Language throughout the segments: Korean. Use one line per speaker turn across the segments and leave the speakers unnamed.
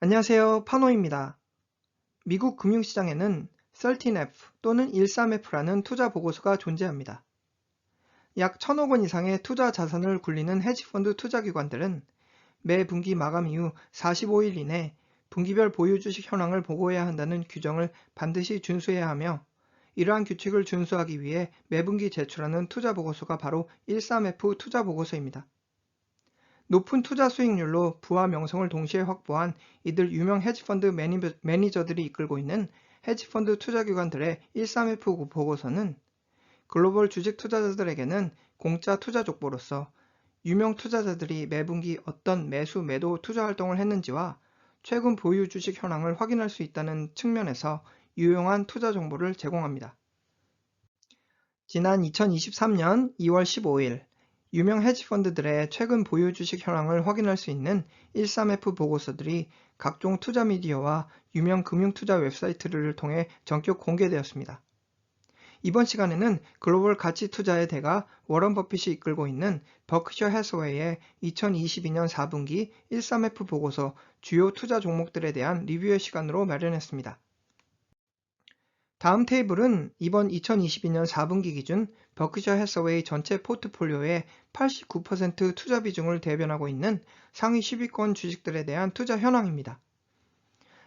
안녕하세요. 파노입니다. 미국 금융시장에는 13F 또는 13F라는 투자 보고서가 존재합니다. 약 1,000억 원 이상의 투자 자산을 굴리는 헤지펀드 투자기관들은 매 분기 마감 이후 45일 이내 분기별 보유 주식 현황을 보고해야 한다는 규정을 반드시 준수해야 하며, 이러한 규칙을 준수하기 위해 매분기 제출하는 투자 보고서가 바로 13F 투자 보고서입니다. 높은 투자 수익률로 부와 명성을 동시에 확보한 이들 유명 헤지펀드 매니저들이 이끌고 있는 헤지펀드 투자기관들의 13F 보고서는 글로벌 주식 투자자들에게는 공짜 투자 족보로서 유명 투자자들이 매분기 어떤 매수 매도 투자 활동을 했는지와 최근 보유 주식 현황을 확인할 수 있다는 측면에서 유용한 투자 정보를 제공합니다. 지난 2023년 2월 15일 유명 헤지펀드들의 최근 보유 주식 현황을 확인할 수 있는 13F 보고서들이 각종 투자 미디어와 유명 금융투자 웹사이트를 통해 전격 공개되었습니다. 이번 시간에는 글로벌 가치 투자의 대가 워런 버핏이 이끌고 있는 버크셔 해서웨이의 2022년 4분기 13F 보고서 주요 투자 종목들에 대한 리뷰의 시간으로 마련했습니다. 다음 테이블은 이번 2022년 4분기 기준 버크셔 해서웨이 전체 포트폴리오의 89% 투자 비중을 대변하고 있는 상위 10위권 주식들에 대한 투자 현황입니다.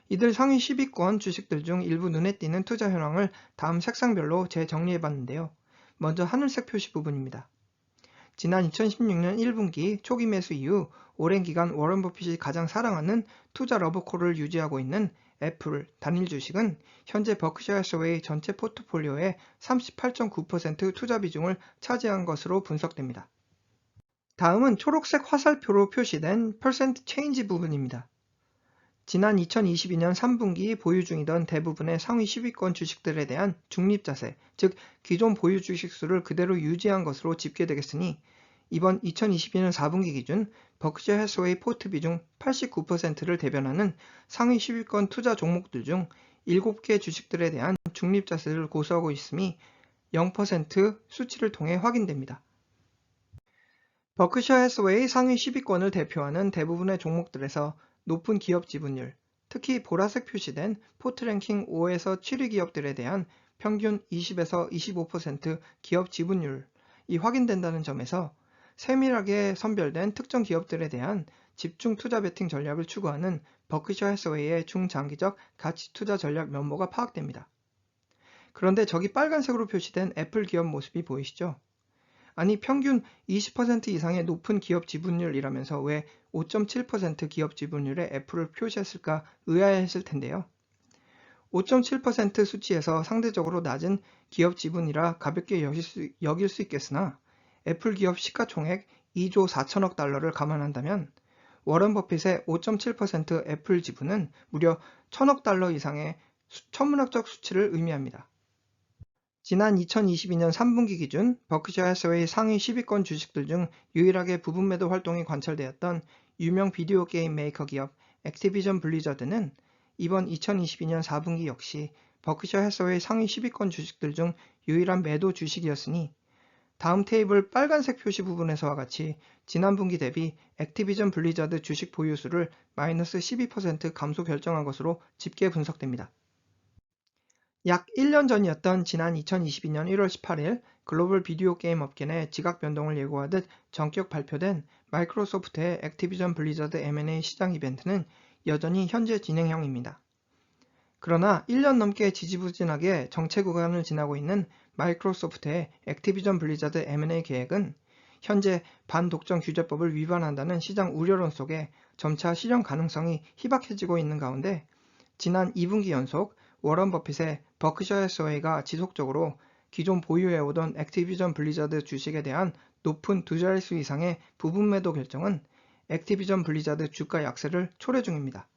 이들 상위 10위권 주식들 중 일부 눈에 띄는 투자 현황을 다음 색상별로 재정리해봤는데요. 먼저 하늘색 표시 부분입니다. 지난 2016년 1분기 초기 매수 이후 오랜 기간 워런 버핏이 가장 사랑하는 투자 러브콜을 유지하고 있는 애플 단일 주식은 현재 버크셔 해서웨이 전체 포트폴리오의 38.9% 투자 비중을 차지한 것으로 분석됩니다. 다음은 초록색 화살표로 표시된 퍼센트 체인지 부분입니다. 지난 2022년 3분기 보유 중이던 대부분의 상위 10위권 주식들에 대한 중립자세, 즉 기존 보유 주식 수를 그대로 유지한 것으로 집계되겠으니, 이번 2022년 4분기 기준 버크셔 해서웨이 포트 비중 89%를 대변하는 상위 10위권 투자 종목들 중 7개 주식들에 대한 중립자세를 고수하고 있음이 0% 수치를 통해 확인됩니다. 버크셔 해서웨이 상위 10위권을 대표하는 대부분의 종목들에서 높은 기업 지분율, 특히 보라색 표시된 포트랭킹 5에서 7위 기업들에 대한 평균 20에서 25% 기업 지분율이 확인된다는 점에서 세밀하게 선별된 특정 기업들에 대한 집중 투자 베팅 전략을 추구하는 버크셔 해서웨이의 중장기적 가치 투자 전략 면모가 파악됩니다. 그런데 저기 빨간색으로 표시된 애플 기업 모습이 보이시죠? 아니, 평균 20% 이상의 높은 기업 지분율이라면서 왜 5.7% 기업 지분율의 애플을 표시했을까 의아해했을 텐데요. 5.7% 수치에서 상대적으로 낮은 기업 지분이라 가볍게 여길 수 있겠으나, 애플 기업 시가총액 2조 4천억 달러를 감안한다면 워런 버핏의 5.7% 애플 지분은 무려 1,000억 달러 이상의 천문학적 수치를 의미합니다. 지난 2022년 3분기 기준 버크셔 해서웨이 상위 10위권 주식들 중 유일하게 부분 매도 활동이 관찰되었던 유명 비디오 게임 메이커 기업 액티비전 블리자드는 이번 2022년 4분기 역시 버크셔 해서웨이 상위 10위권 주식들 중 유일한 매도 주식이었으니, 다음 테이블 빨간색 표시 부분에서와 같이 지난 분기 대비 액티비전 블리자드 주식 보유수를 마이너스 12% 감소 결정한 것으로 집계 분석됩니다. 약 1년 전이었던 지난 2022년 1월 18일 글로벌 비디오 게임 업계 내 지각 변동을 예고하듯 전격 발표된 마이크로소프트의 액티비전 블리자드 M&A 시장 이벤트는 여전히 현재 진행형입니다. 그러나 1년 넘게 지지부진하게 정체 구간을 지나고 있는 마이크로소프트의 액티비전 블리자드 M&A 계획은 현재 반독점 규제법을 위반한다는 시장 우려론 속에 점차 실현 가능성이 희박해지고 있는 가운데, 지난 2분기 연속 워런 버핏의 버크셔 해서웨이가 지속적으로 기존 보유해오던 액티비전 블리자드 주식에 대한 높은 두 자릿수 이상의 부분 매도 결정은 액티비전 블리자드 주가 약세를 초래 중입니다.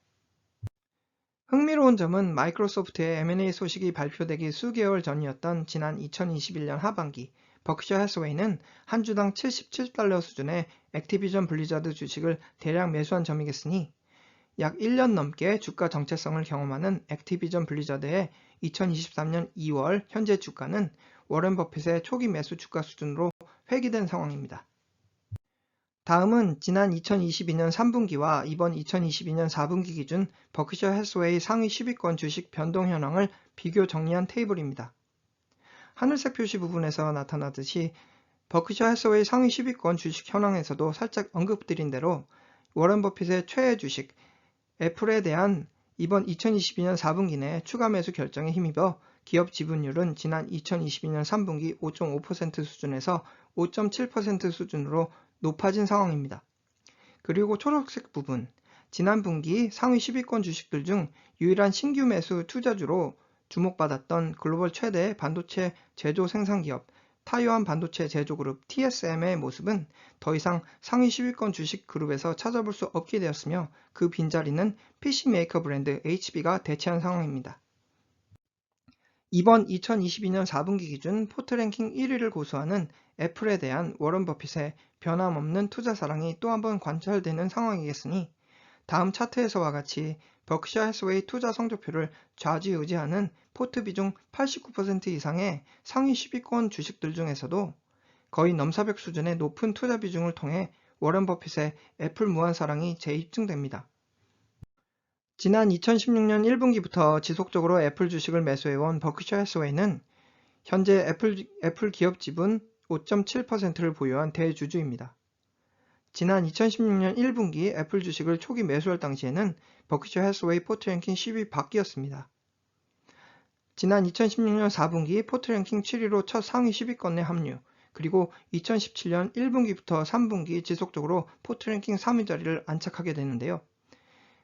흥미로운 점은 마이크로소프트의 M&A 소식이 발표되기 수개월 전이었던 지난 2021년 하반기 버크셔 해서웨이는 한 주당 77달러 수준의 액티비전 블리자드 주식을 대량 매수한 점이겠으니, 약 1년 넘게 주가 정체성을 경험하는 액티비전 블리자드의 2023년 2월 현재 주가는 워런 버핏의 초기 매수 주가 수준으로 회귀된 상황입니다. 다음은 지난 2022년 3분기와 이번 2022년 4분기 기준 버크셔 해스웨이 상위 10위권 주식 변동 현황을 비교 정리한 테이블입니다. 하늘색 표시 부분에서 나타나듯이 버크셔 해스웨이 상위 10위권 주식 현황에서도 살짝 언급드린 대로 워런 버핏의 최애 주식 애플에 대한 이번 2022년 4분기 내 추가 매수 결정에 힘입어 기업 지분율은 지난 2022년 3분기 5.5% 수준에서 5.7% 수준으로 높아진 상황입니다. 그리고 초록색 부분, 지난 분기 상위 10위권 주식들 중 유일한 신규 매수 투자주로 주목받았던 글로벌 최대 반도체 제조 생산기업 타이완 반도체 제조그룹 TSM의 모습은 더 이상 상위 10위권 주식 그룹에서 찾아볼 수 없게 되었으며 그 빈자리는 PC 메이커 브랜드 HB가 대체한 상황입니다. 이번 2022년 4분기 기준 포트랭킹 1위를 고수하는 애플에 대한 워런 버핏의 변함없는 투자 사랑이 또 한 번 관찰되는 상황이겠으니 다음 차트에서와 같이 버크셔 해스웨이 투자 성적표를 좌지우지하는 포트 비중 89% 이상의 상위 10위권 주식들 중에서도 거의 넘사벽 수준의 높은 투자 비중을 통해 워런 버핏의 애플 무한 사랑이 재입증됩니다. 지난 2016년 1분기부터 지속적으로 애플 주식을 매수해온 버크셔 해스웨이는 현재 애플 기업 지분 5.7%를 보유한 대주주입니다. 지난 2016년 1분기 애플 주식을 초기 매수할 당시에는 버크셔 해스웨이 포트랭킹 10위 밖이었습니다. 지난 2016년 4분기 포트랭킹 7위로 첫 상위 10위권에 합류, 그리고 2017년 1분기부터 3분기 지속적으로 포트랭킹 3위 자리를 안착하게 되는데요.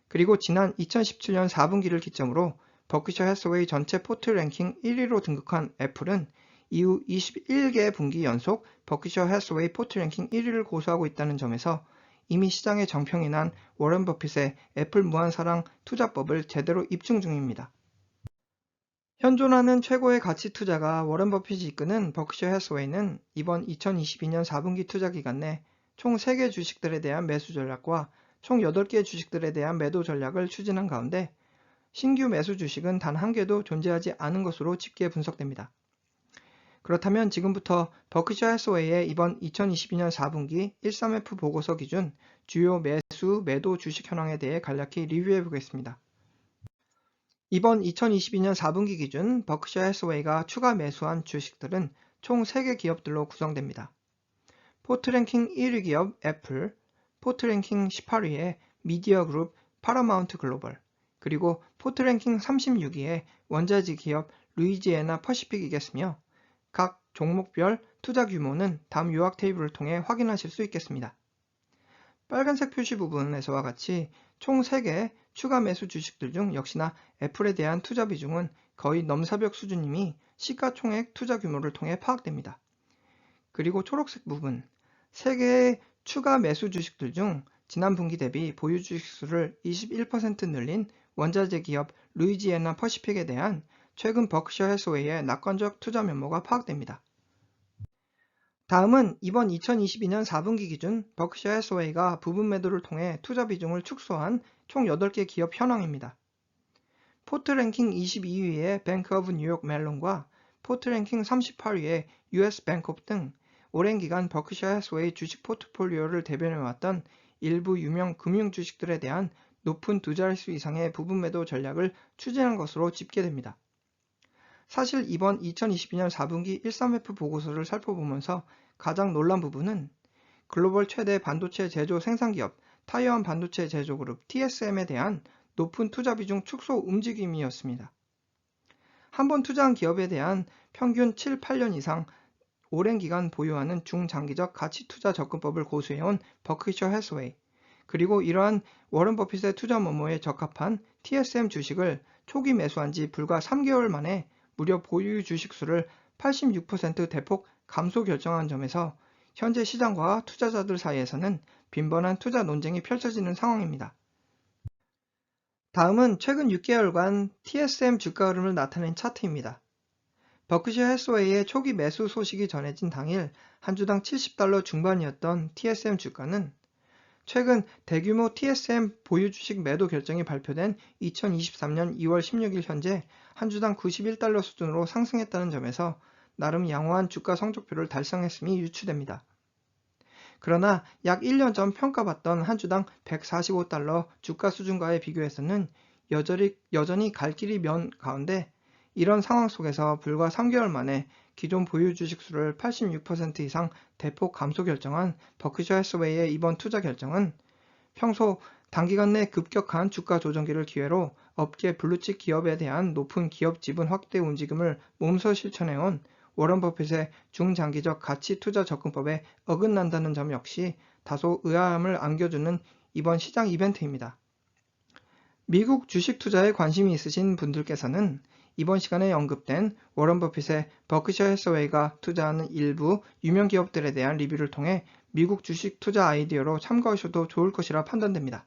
그리고 지난 2017년 4분기를 기점으로 버크셔 해스웨이 전체 포트랭킹 1위로 등극한 애플은 이후 21개 분기 연속 버크셔 해스웨이 포트랭킹 1위를 고수하고 있다는 점에서 이미 시장에 정평이 난 워런 버핏의 애플 무한사랑 투자법을 제대로 입증 중입니다. 현존하는 최고의 가치 투자가 워런 버핏이 이끄는 버크셔 해스웨이는 이번 2022년 4분기 투자 기간 내 총 3개 주식들에 대한 매수 전략과 총 8개 주식들에 대한 매도 전략을 추진한 가운데 신규 매수 주식은 단 한 개도 존재하지 않은 것으로 집계 분석됩니다. 그렇다면 지금부터 버크셔 해스웨이의 이번 2022년 4분기 13F 보고서 기준 주요 매수, 매도 주식 현황에 대해 간략히 리뷰해 보겠습니다. 이번 2022년 4분기 기준 버크셔 해스웨이가 추가 매수한 주식들은 총 3개 기업들로 구성됩니다. 포트랭킹 1위 기업 애플, 포트랭킹 18위의 미디어그룹 파라마운트 글로벌, 그리고 포트랭킹 36위의 원자재 기업 루이지애나 퍼시픽이겠으며 각 종목별 투자 규모는 다음 요약 테이블을 통해 확인하실 수 있겠습니다. 빨간색 표시 부분에서와 같이 총 3개 추가 매수 주식들 중 역시나 애플에 대한 투자 비중은 거의 넘사벽 수준임이 시가총액 투자 규모를 통해 파악됩니다. 그리고 초록색 부분, 3개의 추가 매수 주식들 중 지난 분기 대비 보유 주식 수를 21% 늘린 원자재 기업 루이지애나 퍼시픽에 대한 최근 버크셔 해스웨이의 낙관적 투자 면모가 파악됩니다. 다음은 이번 2022년 4분기 기준 버크셔 해스웨이가 부분 매도를 통해 투자 비중을 축소한 총 8개 기업 현황입니다. 포트랭킹 22위의 뱅크 오브 뉴욕 멜론과 포트랭킹 38위의 US 뱅크업 등 오랜 기간 버크셔 해스웨이 주식 포트폴리오를 대변해왔던 일부 유명 금융 주식들에 대한 높은 두 자릿수 이상의 부분 매도 전략을 추진한 것으로 집계됩니다. 사실 이번 2022년 4분기 13F 보고서를 살펴보면서 가장 놀란 부분은 글로벌 최대 반도체 제조 생산기업 타이완 반도체 제조그룹 TSM에 대한 높은 투자 비중 축소 움직임이었습니다. 한번 투자한 기업에 대한 평균 7, 8년 이상 오랜 기간 보유하는 중장기적 가치투자 접근법을 고수해온 버크셔 해스웨이, 그리고 이러한 워런 버핏의 투자 면모에 적합한 TSM 주식을 초기 매수한 지 불과 3개월 만에 무려 보유 주식 수를 86% 대폭 감소 결정한 점에서 현재 시장과 투자자들 사이에서는 빈번한 투자 논쟁이 펼쳐지는 상황입니다. 다음은 최근 6개월간 TSM 주가 흐름을 나타낸 차트입니다. 버크셔 해스웨이의 초기 매수 소식이 전해진 당일 한 주당 $70 중반이었던 TSM 주가는 최근 대규모 TSM 보유 주식 매도 결정이 발표된 2023년 2월 16일 현재 한 주당 $91 수준으로 상승했다는 점에서 나름 양호한 주가 성적표를 달성했음이 유추됩니다. 그러나 약 1년 전 평가받던 한 주당 145달러 주가 수준과의 비교해서는 여전히 갈 길이 먼 가운데, 이런 상황 속에서 불과 3개월 만에 기존 보유 주식수를 86% 이상 대폭 감소 결정한 버크셔 해서웨이의 이번 투자 결정은 평소 단기간 내 급격한 주가 조정기를 기회로 업계 블루칩 기업에 대한 높은 기업 지분 확대 움직임을 몸소 실천해온 워런 버핏의 중장기적 가치 투자 접근법에 어긋난다는 점 역시 다소 의아함을 안겨주는 이번 시장 이벤트입니다. 미국 주식 투자에 관심이 있으신 분들께서는 이번 시간에 언급된 워런 버핏의 버크셔 해서웨이가 투자하는 일부 유명 기업들에 대한 리뷰를 통해 미국 주식 투자 아이디어로 참고하셔도 좋을 것이라 판단됩니다.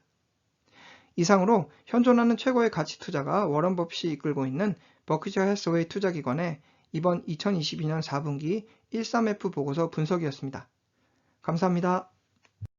이상으로 현존하는 최고의 가치 투자가 워런 버핏이 이끌고 있는 버크셔 해서웨이 투자기관의 이번 2022년 4분기 13F 보고서 분석이었습니다. 감사합니다.